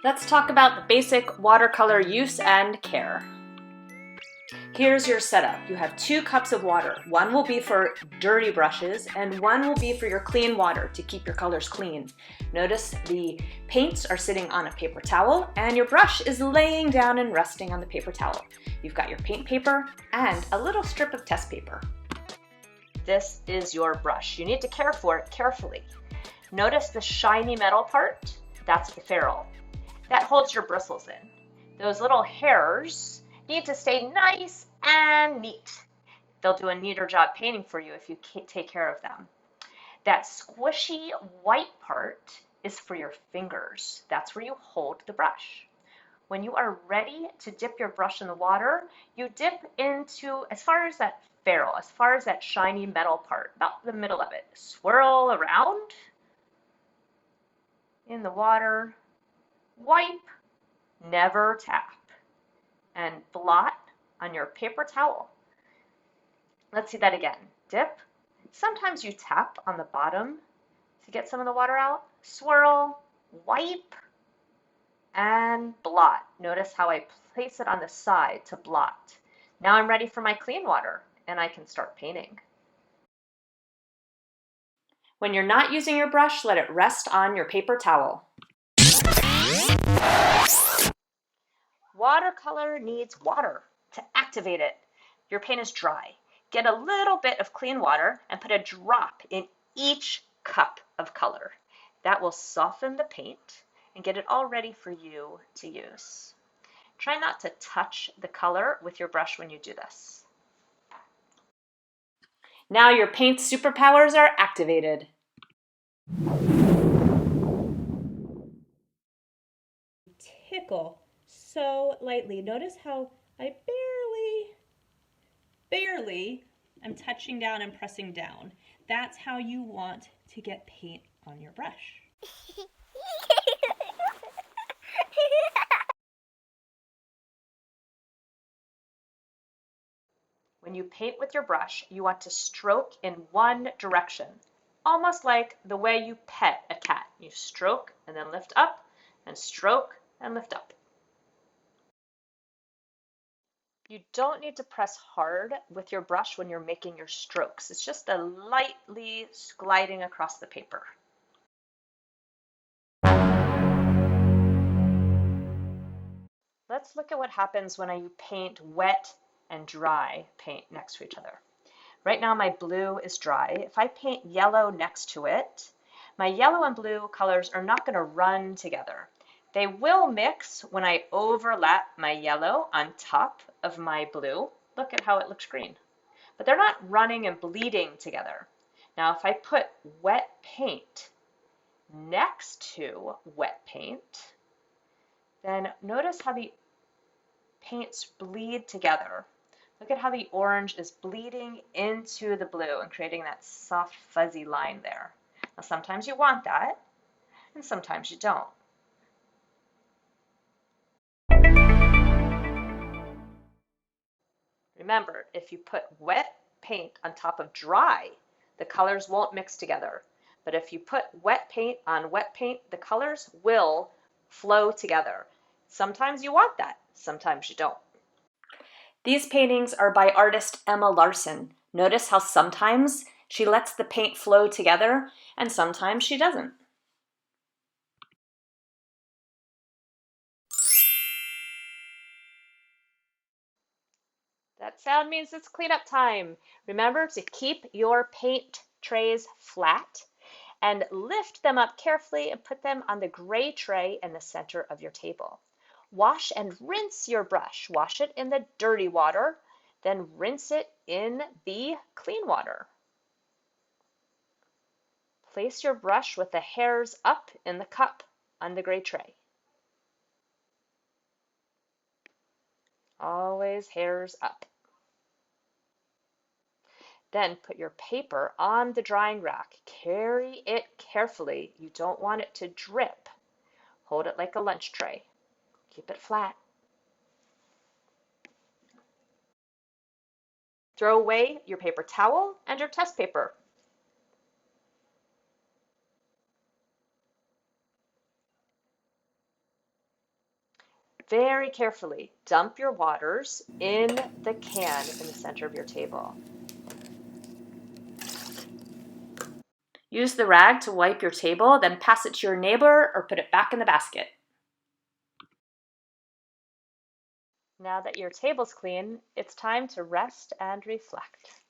Let's talk about the basic watercolor use and care. Here's your setup. You have 2 cups of water. One will be for dirty brushes and one will be for your clean water to keep your colors clean. Notice the paints are sitting on a paper towel and your brush is laying down and resting on the paper towel. You've got your paint paper and a little strip of test paper. This is your brush. You need to care for it carefully. Notice the shiny metal part? That's the ferrule. That holds your bristles in. Those little hairs need to stay nice and neat. They'll do a neater job painting for you if you take care of them. That squishy white part is for your fingers. That's where you hold the brush. When you are ready to dip your brush in the water, you dip into as far as that ferrule, as far as that shiny metal part, about the middle of it. Swirl around in the water, wipe, never tap, and blot on your paper towel. Let's see that again. Dip. Sometimes you tap on the bottom to get some of the water out. Swirl, wipe, and blot. Notice how I place it on the side to blot. Now I'm ready for my clean water and I can start painting. When you're not using your brush, let it rest on your paper towel. Watercolor needs water to activate it. Your paint is dry. Get a little bit of clean water and put a drop in each cup of color. That will soften the paint and get it all ready for you to use. Try not to touch the color with your brush when you do this. Now your paint superpowers are activated. Tickle so lightly. Notice how I barely am touching down and pressing down. That's how you want to get paint on your brush. When you paint with your brush, you want to stroke in one direction, almost like the way you pet a cat. You stroke and then lift up, and stroke and lift up. You don't need to press hard with your brush when you're making your strokes. It's just a lightly gliding across the paper. Let's look at what happens when I paint wet and dry paint next to each other. Right now my blue is dry. If I paint yellow next to it, my yellow and blue colors are not going to run together. They will mix when I overlap my yellow on top of my blue. Look at how it looks green. But they're not running and bleeding together. Now if I put wet paint next to wet paint, then notice how the paints bleed together. Look at how the orange is bleeding into the blue and creating that soft fuzzy line there. Now sometimes you want that and sometimes you don't. Remember, if you put wet paint on top of dry, the colors won't mix together. But if you put wet paint on wet paint, the colors will flow together. Sometimes you want that, sometimes you don't. These paintings are by artist Emma Larson. Notice how sometimes she lets the paint flow together and sometimes she doesn't. That sound means it's cleanup time. Remember to keep your paint trays flat and lift them up carefully and put them on the gray tray in the center of your table. Wash and rinse your brush. Wash it in the dirty water, then rinse it in the clean water. Place your brush with the hairs up in the cup on the gray tray. Always hairs up. Then put your paper on the drying rack. Carry it carefully. You don't want it to drip. Hold it like a lunch tray. Keep it flat. Throw away your paper towel and your test paper. Very carefully dump your waters in the can in the center of your table. Use the rag to wipe your table, then pass it to your neighbor or put it back in the basket. Now that your table's clean, it's time to rest and reflect.